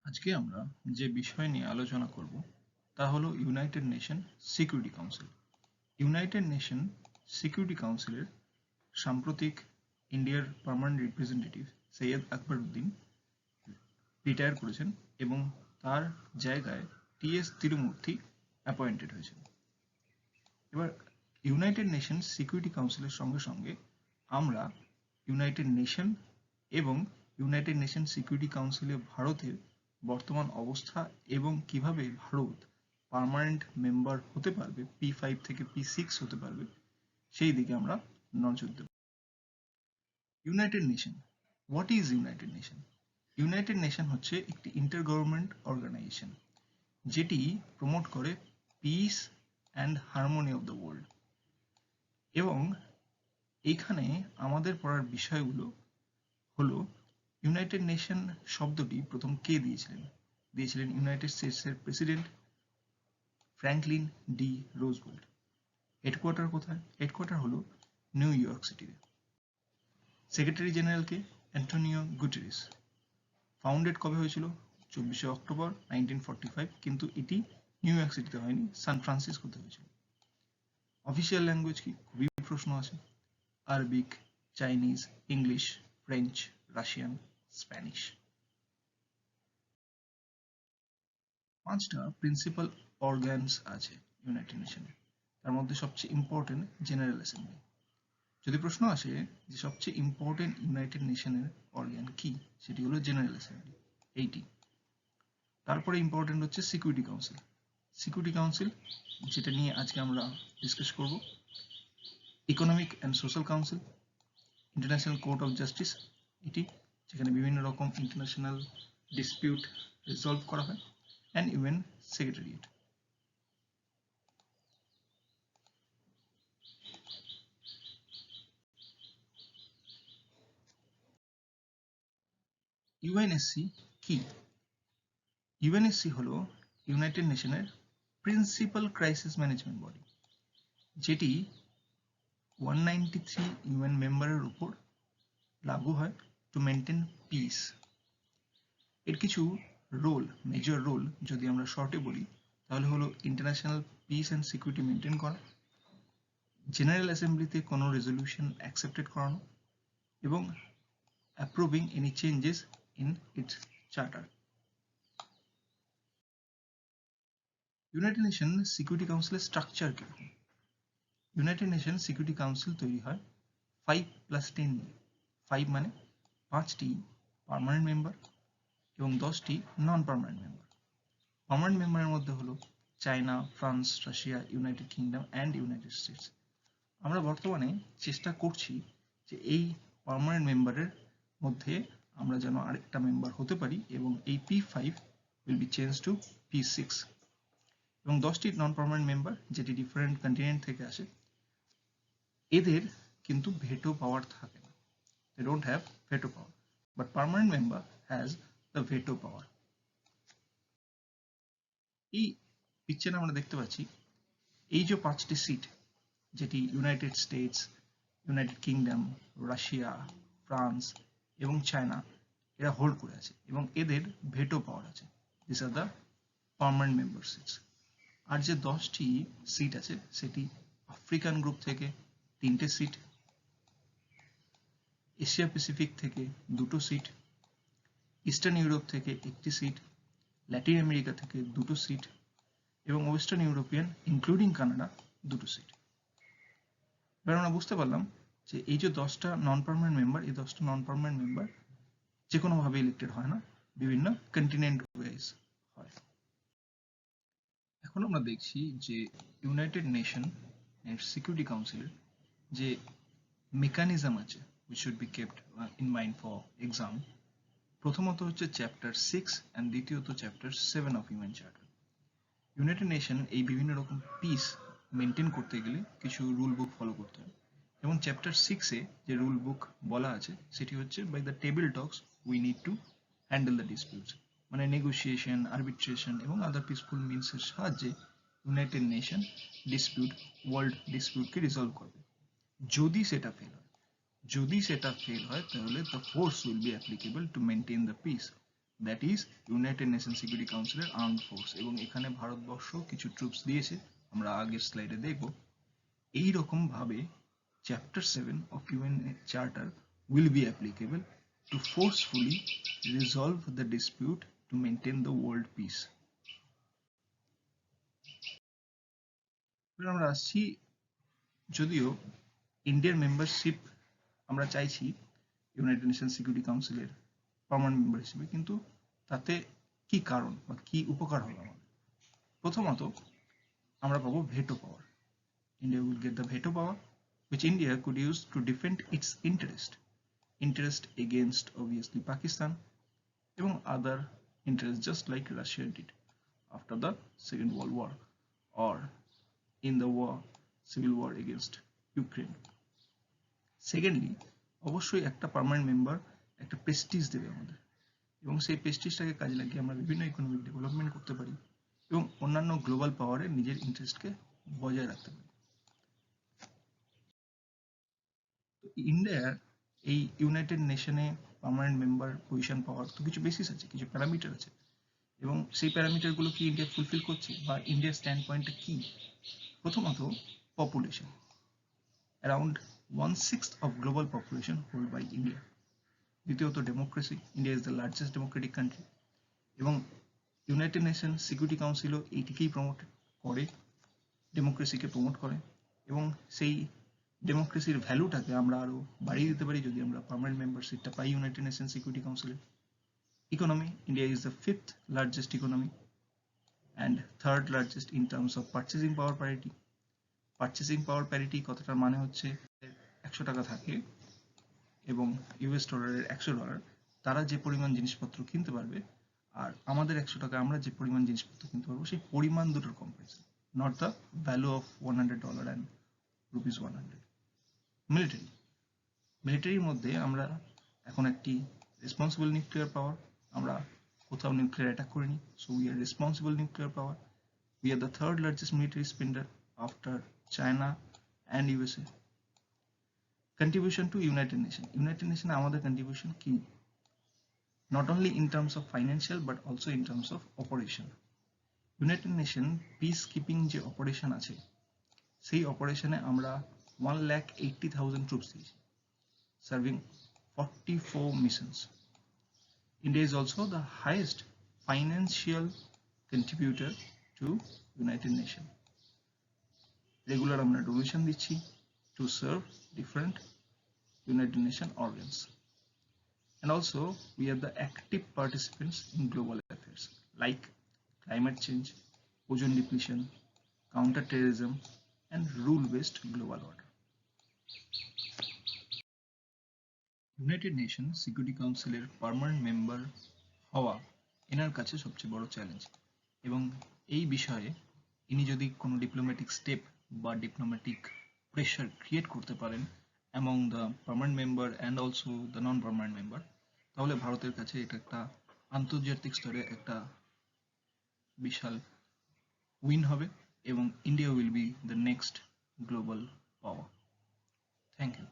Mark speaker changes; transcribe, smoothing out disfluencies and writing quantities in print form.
Speaker 1: আজকে আমরা যে বিষয় নিয়ে আলোচনা করব তা হলো United Nation security council. United Nation security কাউন্সিলের সাম্প্রতিক ইন্ডিয়ার permanent representative Syed Akbaruddin retire করেছেন এবং তার জায়গায় টি.এস. তিরুমূর্তি অ্যাপয়েন্টেড হয়েছেন। এবার ইউনাইটেড নেশন সিকিউরিটি কাউন্সিলের সঙ্গে সঙ্গে আমরা ইউনাইটেড নেশন এবং ইউনাইটেড নেশন সিকিউরিটি কাউন্সিলে ভারতের বর্তমান অবস্থা এবং কিভাবে ভারত পার্মানেন্ট মেম্বার হতে পারবে, P5 থেকে P6 হতে পারবে, সেই দিকে আমরা নজর দেব। United Nation, what is United Nation? United Nation হচ্ছে একটি ইন্টার গভর্নমেন্ট অর্গানাইজেশন যেটি প্রমোট করে peace and harmony of the world. এবং এইখানে আমাদের পড়ার বিষয়গুলো হলো ইউনাইটেড নেশন শব্দটি প্রথম কে দিয়েছিলেন? দিয়েছিলেন ইউনাইটেড স্টেটসের president Franklin D Roosevelt. Headquarter কোথায়? হেডকোয়ার্টার হলো নিউ ইয়র্ক সিটিতে। সেক্রেটারি জেনারেলকে অ্যান্টোনিও গুটেরেস। ফাউন্ডেড কবে হয়েছিল? 24শে অক্টোবর 1945, কিন্তু এটি নিউ ইয়র্ক সিটিতে হয়নি, সান ফ্রান্সিসকোতে হয়েছিল। অফিসিয়াল ল্যাঙ্গুয়েজ কি? খুবই প্রশ্ন আছে। Arabic, Chinese, English, French, Russian, Spanish. 5টা প্রিন্সিপাল অর্গানস আছে ইউনাইটেড নেশনে। তার মধ্যে সবচেয়ে ইম্পর্টেন্ট জেনারেল অ্যাসেম্বলি। যদি প্রশ্ন আসে যে সবচেয়ে ইম্পর্টেন্ট ইউনাইটেড নেশনের অর্গান কি, সেটি হলো জেনারেল অ্যাসেম্বলি, এইটি। তারপরে ইম্পর্টেন্ট হচ্ছে সিকিউরিটি কাউন্সিল। সিকিউরিটি কাউন্সিল যেটা নিয়ে আজকে আমরা ডিসকাস করব। Economic and Social Council, International Court of Justice, এটি যেখানে বিভিন্ন রকম ইন্টারন্যাশনাল ডিসপিউট রিসলভ করা হয়, অ্যান্ড ইউএন সেক্রেটারিয়েট। ইউএনএসসি কি? ইউএনএসসি হলো ইউনাইটেড নেশনের প্রিন্সিপাল ক্রাইসিস ম্যানেজমেন্ট বডি, যেটি 193 ইউএন মেম্বারের উপর লাগু হয় টু মেনটেন পিস। এর কিছু রোল, মেজর রোল যদি আমরা শর্টে বলি তাহলে হলো international piece and security maintain করা, জেনারেল অ্যাসেম্বলিতে কোনো রেজলিউশন অ্যাকসেপ্টেড করানো, এবং approving any changes in it's charter. United Nation security কাউন্সিলের স্ট্রাকচার কীরকম? ইউনাইটেড নেশন সিকিউরিটি কাউন্সিল তৈরি হয় 5+10 নিয়ে। 5 মানে 5টি পার্মানেন্ট মেম্বার এবং 10টি নন পার্মানেন্ট মেম্বার। পার্মানেন্ট মেম্বারের মধ্যে হলো China, France, Russia, United kingdom and United states. আমরা বর্তমানে চেষ্টা করছি যে এই পার্মানেন্ট মেম্বারের মধ্যে আমরা যেন আরেকটা মেম্বার হতে পারি এবং এই P5 will be change to P6। এবং 10টি নন পার্মানেন্ট মেম্বার যেটি ডিফারেন্ট কন্টিনেন্ট থেকে আসে, এদের কিন্তু ভেটো পাওয়ার থাকে না। They don't have veto power, but permanent member has the veto power. এই পিকচারে আমরা দেখতে পাচ্ছি এই যে 5টি সিট যেটি United States, United Kingdom, Russia, France এবং চায়না এরা হোল্ড করে আছে এবং এদের ভেটো পাওয়ার আছে। This are the permanent member seats. আর যে 10টি সিট আছে সেটি আফ্রিকান গ্রুপ থেকে 3টে সিট, এশিয়া প্যাসিফিক থেকে 2টো সিট, ইস্টার্ন ইউরোপ থেকে 1টি সিট, ল্যাটিন আমেরিকা থেকে 2টো সিট এবং ওয়েস্টার্ন ইউরোপিয়ান ইনক্লুডিং কানাডা 2টো সিট। এবার আমরা বুঝতে পারলাম যে এই যে 10টা নন পার্মানেন্ট মেম্বার, এই 10টা নন পার্মানেন্ট মেম্বার যে কোনোভাবে ইলেক্টেড হয় না, বিভিন্ন কন্টিনেন্ট ওয়াইজ হয়। এখন আমরা দেখছি যে ইউনাইটেড নেশন এর সিকিউরিটি কাউন্সিলের যে মেকানিজম আছে which should be kept in mind for exam। প্রথমত হচ্ছে চ্যাপ্টার 6 অ্যান্ড দ্বিতীয়ত chapter 7 of UN charter. United nation এই বিভিন্ন রকম পিস মেনটেন করতে গেলে কিছু রুল বুক ফলো করতে হয় এবং চ্যাপ্টার 6-এ যে রুল বুক বলা আছে সেটি হচ্ছে by the table talks we need to handle the disputes, মানে নেগোসিয়েশন, আরবিট্রেশন এবং আদার পিসফুল মিনসের সাহায্যে ইউনাইটেড নেশন ডিসপিউট, ওয়ার্ল্ড ডিসপিউটকে রিজলভ করবে। যদি সেটা ফেল হয়, তাহলে the force will be applicable to maintain the peace, that is United Nation security কাউন্সিলের আর্মড ফোর্স, এবং এখানে ভারতবর্ষ কিছু ট্রুপস দিয়েছে, আমরা আগের স্লাইডে দেখব। এই রকম ভাবে chapter 7 of UN Charter will be applicable to forcefully resolve the dispute to maintain the world peace. আমরা আসছি, যদিও ইন্ডিয়ার মেম্বারশিপ আমরা চাইছি ইউনাইটেড নেশন সিকিউরিটি কাউন্সিলের পার্মানেন্ট মেম্বার হিসেবে, কিন্তু তাতে কি কারণ বা কি উপকার হলো আমাদের? প্রথমত আমরা পাবো veto power. India will get the veto power, which India could use to defend its interest against obviously Pakistan এবং other interests, just like Russia did after the Second World War or in the civil war against Ukraine. Secondly, অবশ্যই একটা permanent member একটা Prestige দেবে আমাদের, এবং সেই প্রেস্টিজটাকে কাজে লাগিয়ে আমরা বিভিন্ন ইকোনমিক ডেভেলপমেন্ট করতে পারি এবং অন্যান্য গ্লোবাল পাওয়ারে নিজের ইন্টারেস্টকে বজায় রাখতে পারি। ইন্ডিয়ার এই ইউনাইটেড নেশনে পার্মানেন্ট মেম্বার পজিশন পাওয়ার তো কিছু বেসিস আছে, কিছু প্যারামিটার আছে, এবং সেই প্যারামিটারগুলো কি ইন্ডিয়া ফুলফিল করছে বা ইন্ডিয়ার স্ট্যান্ড পয়েন্টটা কি? প্রথমত population, around 1/6 of global population held by India. দ্বিতীয়ত democracy, India is the largest Democratic country, এবং ইউনাইটেড নেশন সিকিউরিটি কাউন্সিলও এইটিকেই প্রমোট করে, ডেমোক্রেসিকে প্রমোট করে, এবং সেই ডেমোক্রেসির ভ্যালুটাকে আমরা আরো বাড়িয়ে দিতে পারি যদি আমরা পার্মানেন্ট মেম্বারশিপটা পাই ইউনাইটেড নেশন সিকিউরিটি কাউন্সিলে। Economy, India is the 5th largest economy and 3rd largest in terms of purchasing power parity. Purchasing power parity কথাটার মানে হচ্ছে 100 টাকা থাকে এবং ইউএস ডলারের $100, তারা যে পরিমাণ জিনিসপত্র কিনতে পারবে আর আমাদের 100 টাকা আমরা যে পরিমাণ জিনিসপত্র কিনতে পারবো, সেই পরিমাণ দুটোর comparison, not the value of $100 and ₹100। মিলিটারির মধ্যে আমরা এখন একটি রেসপন্সিবল নিউক্লিয়ার পাওয়ার, আমরা কোথাও নিউক্লিয়ার অ্যাটাক করিনি, so we are responsible nuclear power. We are the 3rd largest military spender after China and USA. Contribution to United nation আমাদের contribution কি? Not only in terms of financial but also in terms of operation. United nation peace keeping যে operation আছে, সেই অপারেশনে আমরা 1,80,000 troops দিয়েছি, serving 44 missions. India is also the highest financial contributor to United Nations. Regular আমরা donation দিচ্ছি to serve different United Nations organs. And also we are the active participants in global affairs like climate change, ozone depletion, counter-terrorism, and rule-based global order. United Nation security কাউন্সিলের permanent member হওয়া এনার কাছে সবচেয়ে বড় challenge, এবং এই বিষয়ে ইনি যদি কোনো ডিপ্লোম্যাটিক স্টেপ বা ডিপ্লোম্যাটিক প্রেশার ক্রিয়েট করতে পারেন among the permanent member and also the non permanent member, তাহলে ভারতের কাছে এটা একটা আন্তর্জাতিক স্তরে একটা বিশাল উইন হবে এবং India will be the next global power. Thank you.